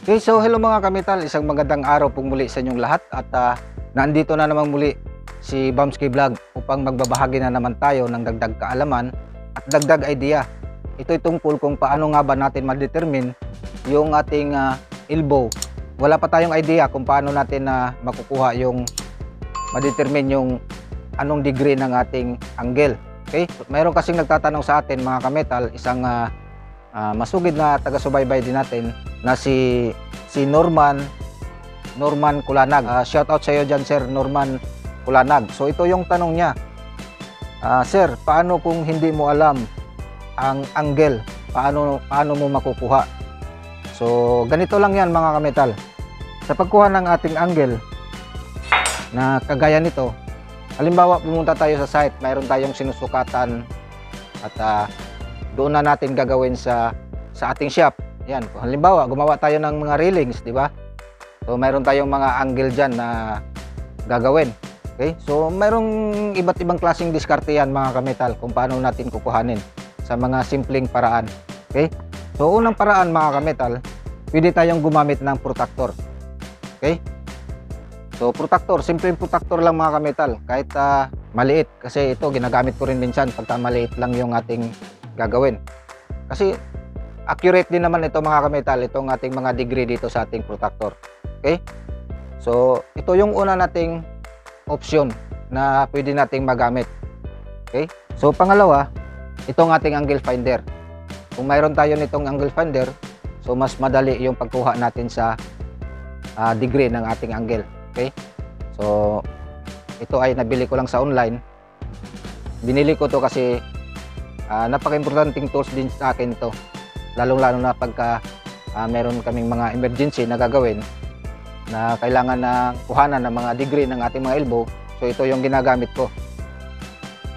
Okay, so hello mga kamital, isang magandang araw pong muli sa inyong lahat at nandito na naman muli si Bamski Vlog upang magbabahagi na naman tayo ng dagdag kaalaman at dagdag idea. Ito'y tungkol kung paano nga ba natin ma-determine yung ating elbow. Wala pa tayong idea kung paano natin makukuha yung ma-determine yung anong degree ng ating angle. Okay? Mayroon kasing nagtatanong sa atin mga kamital, isang masugid na taga-subaybay din natin na si Norman Kulanag. Shout out sa iyo dyan, Sir Norman Kulanag. So ito yung tanong niya. Sir, paano kung hindi mo alam ang angle? Paano mo makukuha? So ganito lang yan mga kamital. Sa pagkuha ng ating angle na kagaya nito, halimbawa pumunta tayo sa site, mayroon tayong sinusukatan at doon na natin gagawin sa ating shop. Yan, halimbawa gumawa tayo ng mga railings, di ba? So mayroon tayong mga angle diyan na gagawin. Okay? So mayroong iba't ibang klaseng diskarte yan mga kamital kung paano natin kukuhanin sa mga simpleng paraan. Okay? So unang paraan mga kamital, pwede tayong gumamit ng protractor. Okay? So protractor, simpleng protractor lang mga kamital, kahit maliit, kasi ito ginagamit ko rin minsan pagka maliit lang yung ating gagawin. Kasi accurate din naman ito mga kamital, itong ating mga degree dito sa ating protractor. Okay? So ito yung una nating option na pwede nating magamit. Okay? So pangalawa, itong ating angle finder. Kung mayroon tayo nitong angle finder, so mas madali yung pagkuha natin sa degree ng ating angle. Okay? So ito ay nabili ko lang sa online. Binili ko to kasi napaka-importanting tools din sa akin ito, lalong-lalo na pagka meron kaming mga emergency na gagawin na kailangan na kuhanan ng mga degree ng ating mga elbow. So ito yung ginagamit ko.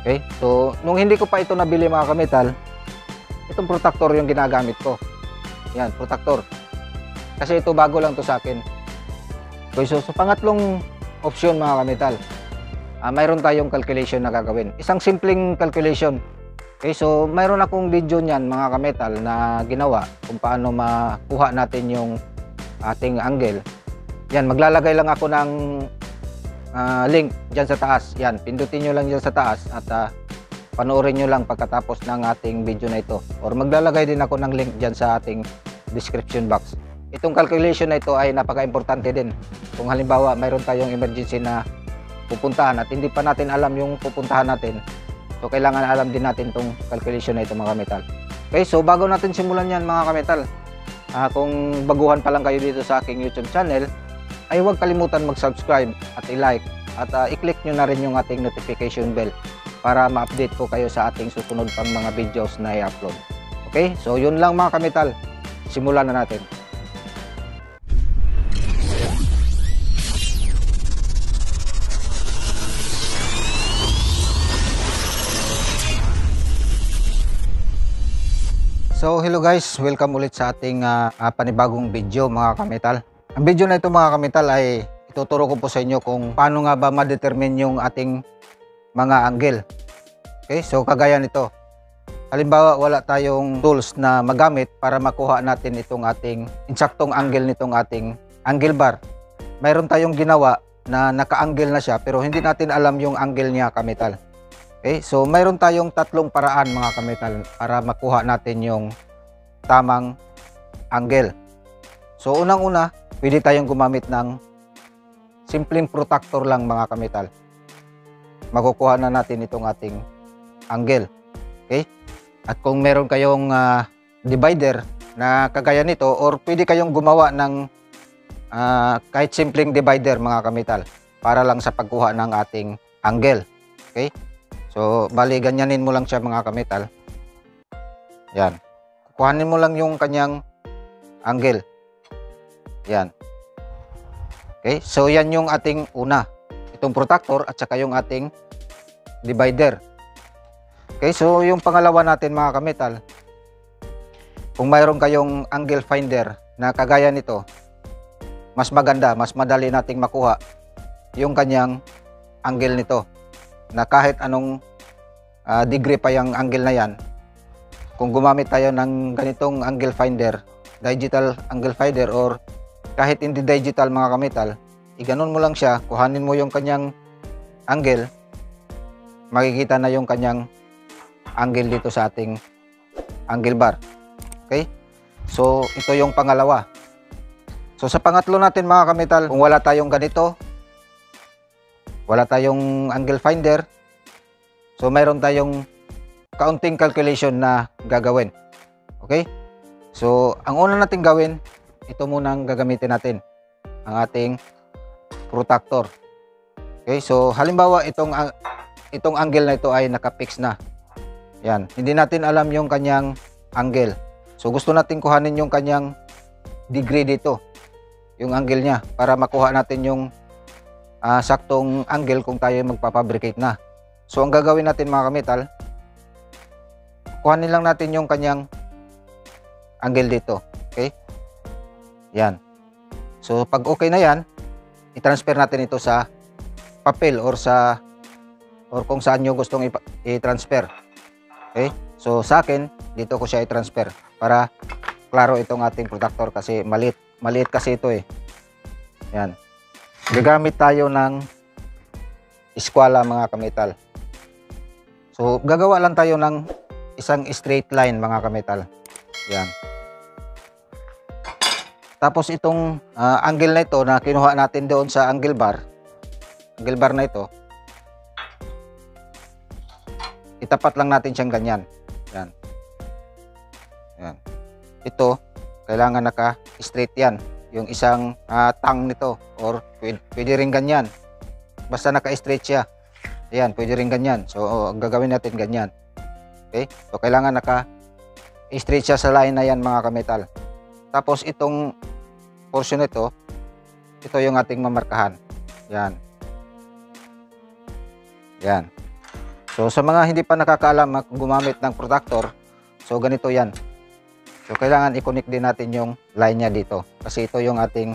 Okay, so nung hindi ko pa ito nabili mga kamital, itong protractor yung ginagamit ko. Yan, protractor, kasi ito bago lang to sa akin. Okay, so pangatlong option mga kamital, mayroon tayong calculation na gagawin, isang simpleng calculation. Okay, so mayroon akong video niyan mga kametal na ginawa kung paano makuha natin yung ating angle. Yan, maglalagay lang ako ng link dyan sa taas. Yan, pindutin nyo lang dyan sa taas at panoorin nyo lang pagkatapos ng ating video na ito. Or maglalagay din ako ng link dyan sa ating description box. Itong calculation na ito ay napaka-importante din. Kung halimbawa mayroon tayong emergency na pupuntahan at hindi pa natin alam yung pupuntahan natin, so kailangan alam din natin itong calculation na ito mga kamital. Okay, so bago natin simulan yan mga kamital, kung baguhan pa lang kayo dito sa aking YouTube channel, ay huwag kalimutan mag-subscribe at i-like at i-click nyo na rin yung ating notification bell para ma-update po kayo sa ating susunod pang mga videos na i-upload. Okay, so yun lang mga kamital, simulan na natin. So hello guys, welcome ulit sa ating panibagong video mga kamital. Ang video na ito mga kamital ay ituturo ko po sa inyo kung paano nga ba ma-determine yung ating mga angle. Okay, so kagaya nito. Halimbawa wala tayong tools na magamit para makuha natin itong ating insaktong angle nitong ating angle bar. Mayroon tayong ginawa na naka-angle na siya pero hindi natin alam yung angle niya kamital. Okay, so mayroon tayong tatlong paraan mga kamital para makuha natin yung tamang angle. So unang-una, pwede tayong gumamit ng simpleng protractor lang mga kamital. Makukuha na natin itong ating angle. Okay? At kung meron kayong divider na kagaya nito, or pwede kayong gumawa ng kahit simpleng divider mga kamital para lang sa pagkuha ng ating angle. Okay? So, bali, ganyanin mo lang siya mga kamital. Yan. Kuhanin mo lang yung kanyang angle. Yan. Okay. So, yan yung ating una. Itong protractor at saka yung ating divider. Okay. So, yung pangalawa natin mga kamital, kung mayroon kayong angle finder na kagaya nito, mas maganda, mas madali nating makuha yung kanyang angle nito. Na kahit anong degree pa yung angle na yan, kung gumamit tayo ng ganitong angle finder, digital angle finder or kahit hindi digital mga kametal, iganon mo lang siya, kuhanin mo yung kanyang angle, makikita na yung kanyang angle dito sa ating angle bar. Okay? So, ito yung pangalawa. So, sa pangatlo natin mga kametal, kung wala tayong ganito, wala tayong angle finder, so mayroon tayong kaunting calculation na gagawin. Okay? So, ang una natin gawin, ito munang gagamitin natin, ang ating protractor. Okay? So, halimbawa, itong angle na ito ay nakapix na. Yan. Hindi natin alam yung kanyang angle. So, gusto natin kuhanin yung kanyang degree dito, yung angle niya, para makuha natin yung saktong angle kung tayo magpapabricate na. So, ang gagawin natin mga kametal, kuhanin lang natin yung kanyang angle dito. Okay? Yan. So, pag okay na yan, i-transfer natin ito sa papel or kung saan nyo gustong i-transfer. Okay? So, sa akin, dito ko siya i-transfer para klaro itong ating protractor kasi maliit kasi ito eh. Yan. Gagamit tayo ng eskwala mga kametal. So, gagawa lang tayo ng isang straight line mga kametal. Yan. Tapos itong angle na ito na kinuha natin doon sa angle bar na ito, itapat lang natin siyang ganyan. Yan. Yan. Ito, kailangan naka-straight yan. Yung isang tang nito, or pwede rin ganyan. Basta naka-straight siya. Ayan, pwede rin ganyan. So, gagawin natin ganyan. Okay? So, kailangan naka-straight siya sa line na yan mga kametal. Tapos, itong portion nito, ito yung ating mamarkahan. Yan. Yan. So, sa mga hindi pa nakakaalam gumamit ng protractor, so ganito yan. So, kailangan i-connect din natin yung line niya dito. Kasi ito yung ating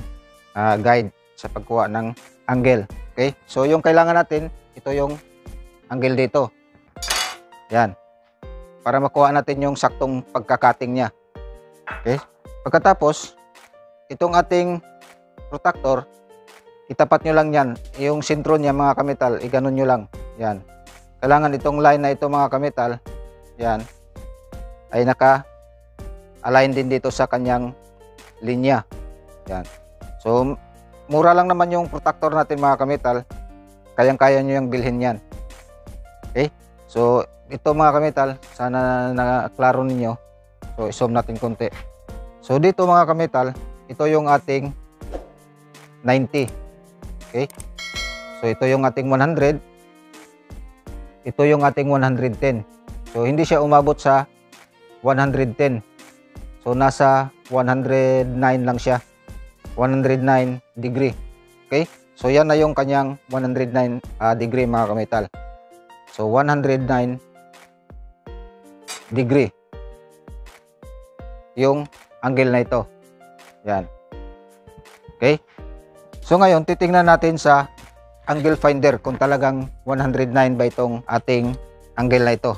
guide sa pagkuha ng angle. Okay? So, yung kailangan natin, ito yung angle dito. Yan. Para makuha natin yung saktong pagkakating niya. Okay? Pagkatapos, itong ating protractor, itapat nyo lang yan. Yung sentro niya mga kametal, iganon nyo lang. Yan. Kailangan itong line na ito mga kametal, yan, ay naka-align din dito sa kanyang linya. Yan. So, mura lang naman yung protractor natin mga kametal. Kayang-kaya nyo yung bilhin yan. Okay? So, ito mga kametal, sana naklaro ninyo. So, i-zoom natin konti. So, dito mga kametal, ito yung ating 90. Okay? So, ito yung ating 100. Ito yung ating 110. So, hindi siya umabot sa 110. So, nasa 109 lang siya. 109 degree. Okay? So, yan na yung kanyang 109 degree mga kametal. So, 109 degree. Yung angle na ito. Yan. Okay? So, ngayon, titingnan natin sa angle finder kung talagang 109 ba itong ating angle na ito.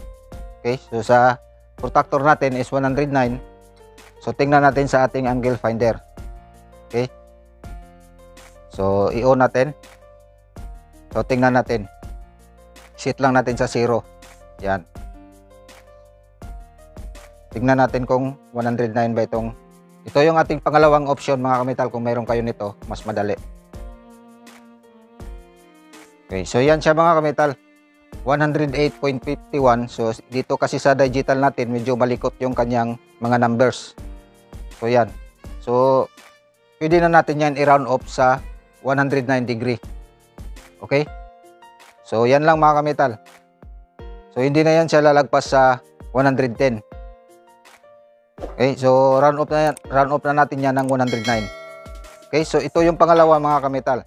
Okay? So, sa protractor natin is 109. So, tingnan natin sa ating angle finder. Okay? So, i-on natin. So, tingnan natin. Set lang natin sa 0. Yan. Tingnan natin kung 109 ba itong. Ito yung ating pangalawang option mga kametal. Kung mayroon kayo nito, mas madali. Okay, so yan siya mga kametal. 108.51. So, dito kasi sa digital natin, medyo malikot yung kanyang mga numbers. So, yan. So, pwede na natin yan i-round off sa 109 degree. Okay? So, yan lang mga kametal. So, hindi na yan siya lalagpas sa 110. Okay? So, round off na natin yan ng 109. Okay? So, ito yung pangalawa mga kametal.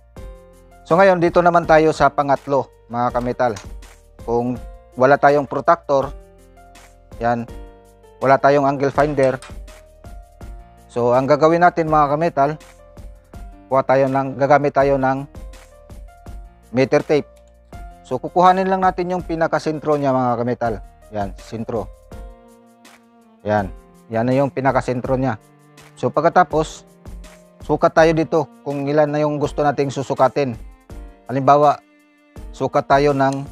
So, ngayon, dito naman tayo sa pangatlo mga kametal. Kung wala tayong protractor, yan, wala tayong angle finder. So, ang gagawin natin mga kametal, gagamit tayo ng meter tape. So, kukuhanin lang natin yung pinakasentro niya mga kametal. Yan, sentro. Yan. Yan na yung pinakasentro niya. So, pagkatapos, sukat tayo dito kung ilan na yung gusto nating susukatin. Halimbawa, sukat tayo ng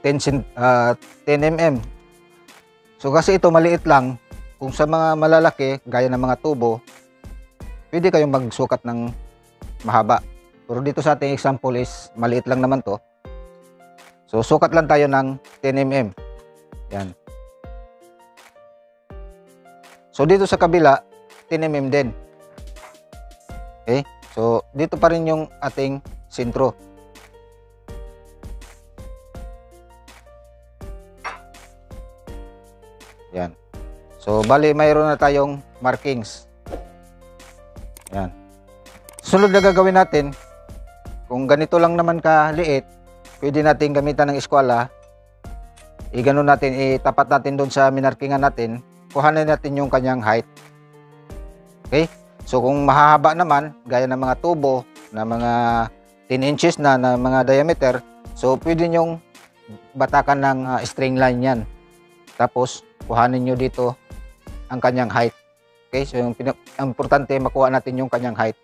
10 mm. So kasi ito maliit lang. Kung sa mga malalaki, gaya ng mga tubo, pwede kayong magsukat ng mahaba. Pero dito sa ating example is maliit lang naman to. So sukat lang tayo ng 10 mm. Yan. So dito sa kabila, 10 mm din. Okay? So dito pa rin yung ating sentro. Yan. So bali mayroon na tayong markings. Yan. Sunod na gagawin natin, kung ganito lang naman kaliit, pwede natin gamitan ng eskwela. I-gano natin, itapat natin doon sa minarkingan natin, kuhanin natin yung kanyang height. Okay? So kung mahahaba naman, gaya ng mga tubo na mga 10 inches na mga diameter, so pwede nyong batakan ng string line yan. Tapos kuhanin nyo dito ang kanyang height. Okay? So yung importante makuha natin yung kanyang height.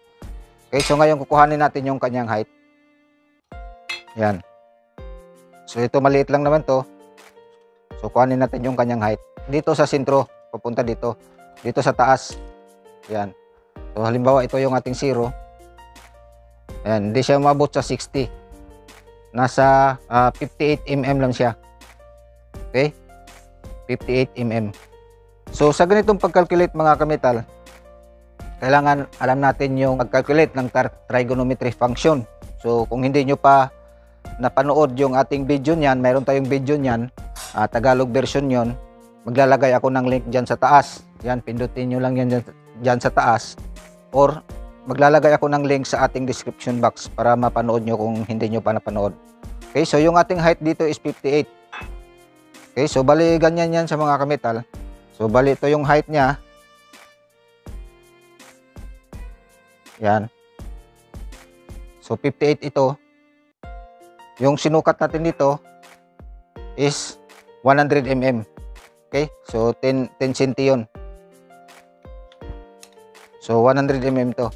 Okay? So ngayon kukuhanin natin yung kanyang height. Yan. So ito maliit lang naman to. So kuhanin natin yung kanyang height. Dito sa sentro, papunta dito. Dito sa taas. Yan. So halimbawa ito yung ating 0. Yan, hindi siya umabot sa 60. Nasa 58 mm lang siya. Okay? 58 mm. So sa ganitong pag-calculate mga kamital, kailangan alam natin yung pag-calculate ng trigonometry function. So kung hindi nyo pa napanood yung ating video niyan, mayroon tayong video niyan, Tagalog version yon. Maglalagay ako ng link dyan sa taas. Yan, pindutin nyo lang yan dyan sa taas. Or maglalagay ako ng link sa ating description box para mapanood nyo kung hindi nyo pa napanood. Okay, so yung ating height dito is 58. Okay, so bali ganyan yan sa mga kamital. So bali ito yung height niya. Yan. So 58 ito. Yung sinukat natin dito is 100 mm. Okay? So 10 cm yun. So 100 mm to.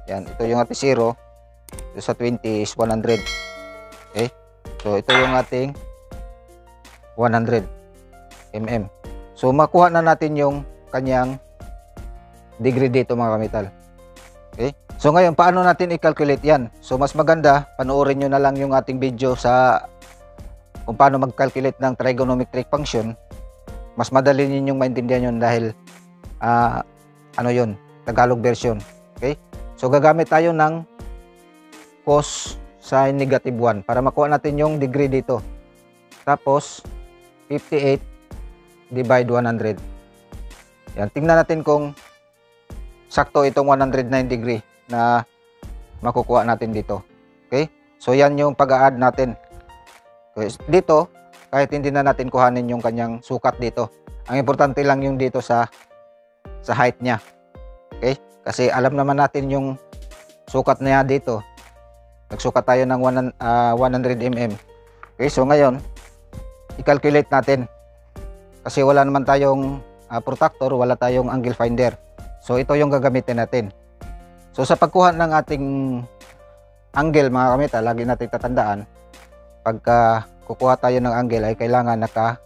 Yan, ito yung ating 0. Ito sa 20 is 100. Okay? So ito yung ating 100 mm. So makuha na natin yung kanyang degree dito mga kamital. Okay? So ngayon, paano natin i-calculate yan? So mas maganda, panoorin nyo na lang yung ating video sa kung paano mag-calculate ng trigonometric function. Mas madali ninyong maintindihan yun dahil ano yun, Tagalog version. Okay? So gagamit tayo ng cos sin -1 para makuha natin yung degree dito. Tapos 58 divide 100. Yan, tingnan natin kung sakto itong 109 degree na makukuha natin dito. Okay? So yan yung pag-a-add natin. Okay. Dito, kahit hindi na natin kuhanin yung kanyang sukat dito. Ang importante lang yung dito sa height niya. Okay? Kasi alam naman natin yung sukat niya dito. Nagsukat tayo ng 100 mm. Okay? So ngayon, i-calculate natin. Kasi wala naman tayong protractor, wala tayong angle finder. So ito yung gagamitin natin. So sa pagkuha ng ating angle mga kamital, lagi natin tatandaan, pagka kukuha tayo ng angle ay kailangan naka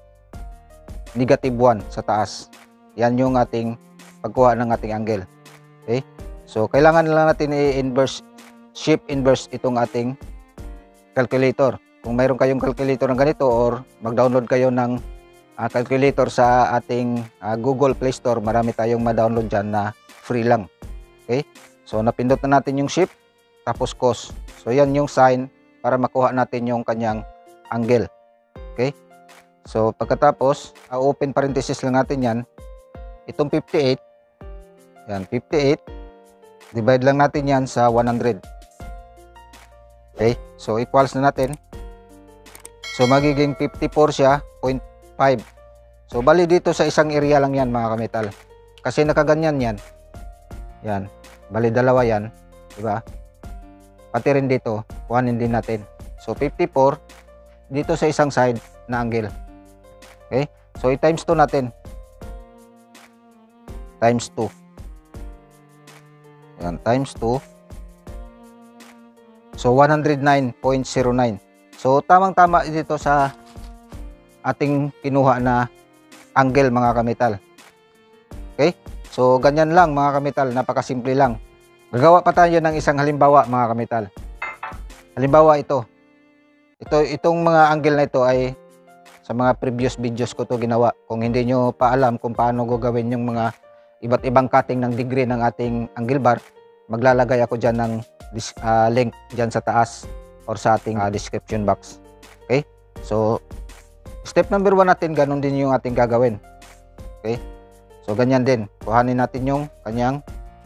-1 sa taas. Yan yung ating pagkuha ng ating angle. Okay? So kailangan lang natin i-inverse, shift inverse itong ating calculator. Kung mayroon kayong calculator ng ganito or mag-download kayo ng calculator sa ating Google Play Store, marami tayong ma-download dyan na free lang. Okay? So napindot na natin yung shift tapos cos. So yan yung sign para makuha natin yung kanyang angle. Okay? So pagkatapos, open parenthesis lang natin yan. Itong 58, yan 58, divide lang natin yan sa 100. Okay? So equals na natin. So magiging 54 siya, 0.5. So bali dito sa isang area lang yan mga kamital. Kasi nakaganyan yan. Yan. Bali dalawa yan. Diba? Pati rin dito, kuhanin din natin. So 54 dito sa isang side na angle. Okay? So i-times 2 natin. Times 2. Yan, times 2. So 109.09. So tamang-tama dito sa ating kinuha na angle mga kamital. Okay? So ganyan lang mga kamital, napakasimple lang. Gagawa pa tayo ng isang halimbawa mga kamital. Halimbawa itong mga angle na ito ay sa mga previous videos ko to ginawa. Kung hindi nyo pa alam kung paano gagawin yung mga iba't ibang cutting ng degree ng ating angle bar, maglalagay ako dyan ng link dyan sa taas or sa ating description box. Okay? So step number 1 natin, ganun din yung ating gagawin. Okay? So ganyan din, kuhanin natin yung kanyang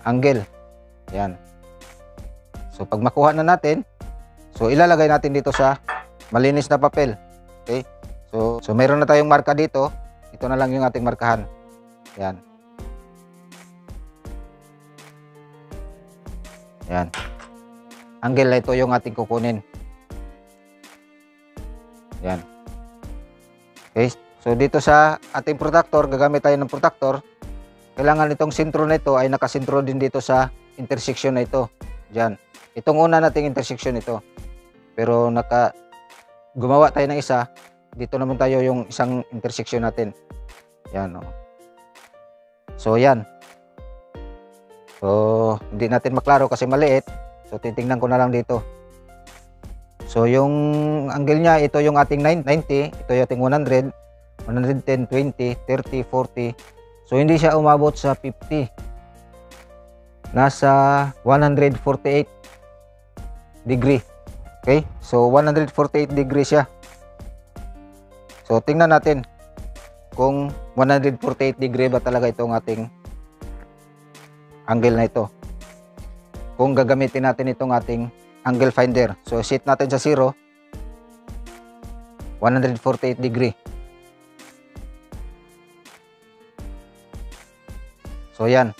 angle. Yan. So pag makuha na natin, so ilalagay natin dito sa malinis na papel. Okay? So mayroon na tayong marka dito. Ito na lang yung ating markahan. Yan. Yan. Angle na ito yung ating kukunin. Yan. Okay? So dito sa ating protector, gagamit tayo ng protector. Kailangan itong sentro na ito ay nakasentro din dito sa intersection na ito. Diyan. Itong una nating intersection ito. Pero gumawa tayo ng isa. Dito naman tayo yung isang intersection natin. Yan. Oh. So yan. So hindi natin maklaro kasi maliit. So titingnan ko na lang dito. So yung angle niya, ito yung ating 90. Ito yung ating 100. 110, 20, 30, 40. So hindi siya umabot sa 50. Nasa 148 degree. Okay? So 148 degree siya. So tingnan natin kung 148 degree ba talaga itong ating angle na ito. Kung gagamitin natin itong ating angle finder. So set natin sa 0. 148 degree. So yan.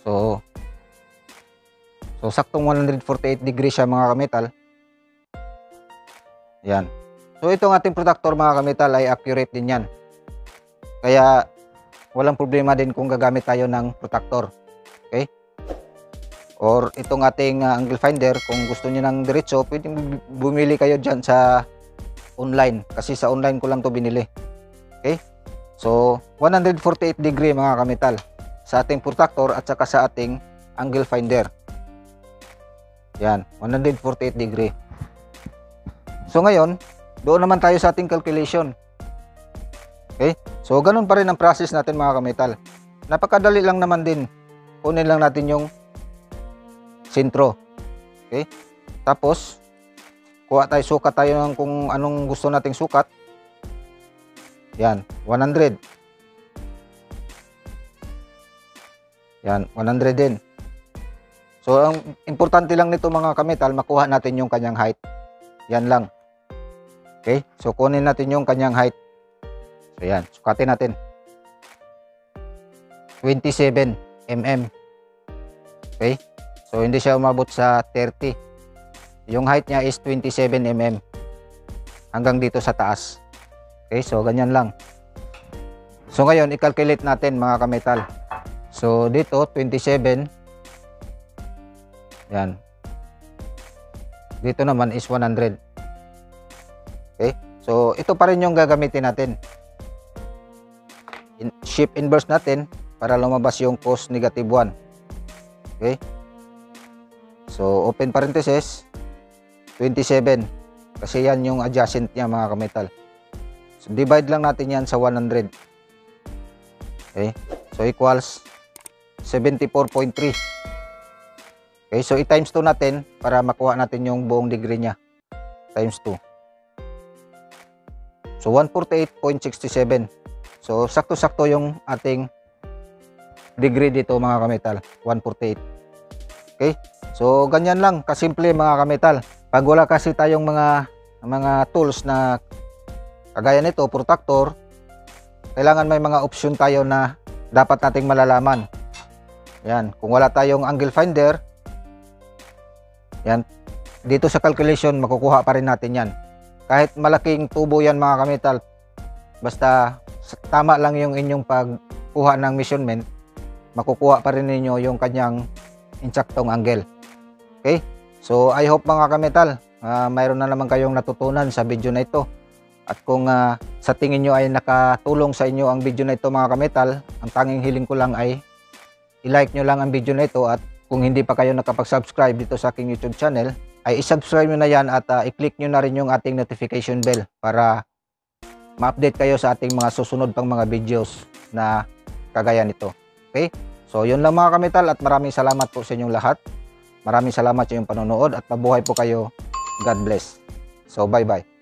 So saktong 148 degree siya mga kamital. Yan. So itong ating protector mga kamital ay accurate din yan. Kaya walang problema din kung gagamit tayo ng protector. Okay? Or itong ating angle finder, kung gusto niyo ng diretso, pwedeng bumili kayo dyan sa online. Kasi sa online ko lang to binili. Okay? So 148 degree mga kamital sa ating protector at saka sa ating angle finder. Yan, 148 degree. So ngayon, doon naman tayo sa ating calculation. Okay? So ganun pa rin ang process natin mga kamital. Napakadali lang naman din. Kunin lang natin yung sentro. Okay? Tapos sukat tayo ng kung anong gusto nating sukat. Yan, 100. Yan, 100 din. So ang importante lang nito mga kamital, makuha natin yung kanyang height. Yan lang. Okay? So kunin natin yung kanyang height. So yan, sukatin natin. 27 mm. Okay? So hindi siya umabot sa 30. Yung height niya is 27 mm. Hanggang dito sa taas. Okay? So ganyan lang. So ngayon, i-calculate natin mga kamital. So dito 27. Yan. Dito naman is 100. Okay? So ito pa rin yung gagamitin natin. Shift inverse natin para lumabas yung cos negative 1. Okay? So open parenthesis 27 kasi yan yung adjacent niya mga kamital. So divide lang natin yan sa 100. Okay? So equals 74.3. Okay, so i-times 2 natin para makuha natin yung buong degree niya. Times 2. So 148.67. So sakto-sakto yung ating degree dito mga kamital. 148. Okay? So ganyan lang kasimple mga kamital. Pag wala kasi tayong mga tools na kagaya nito, protector, kailangan may mga option tayo na dapat nating malalaman. Yan, kung wala tayong angle finder, yan, dito sa calculation makukuha pa rin natin yan. Kahit malaking tubo yan mga kamital, basta tama lang yung inyong pagkuha ng measurement, makukuha pa rin ninyo yung kanyang insaktong angle. Okay? So I hope mga kametal, mayroon na naman kayong natutunan sa video na ito. At kung sa tingin nyo ay nakatulong sa inyo ang video na ito mga kametal, ang tanging hiling ko lang ay i-like nyo lang ang video na ito, at kung hindi pa kayo nakapag-subscribe dito sa aking YouTube channel, ay i-subscribe nyo na yan at i-click nyo na rin yung ating notification bell para ma-update kayo sa ating mga susunod pang mga videos na kagaya nito. Okay? So yun lang mga kametal, at maraming salamat po sa inyong lahat. Maraming salamat sa inyong panonood at mabuhay po kayo. God bless. So bye bye.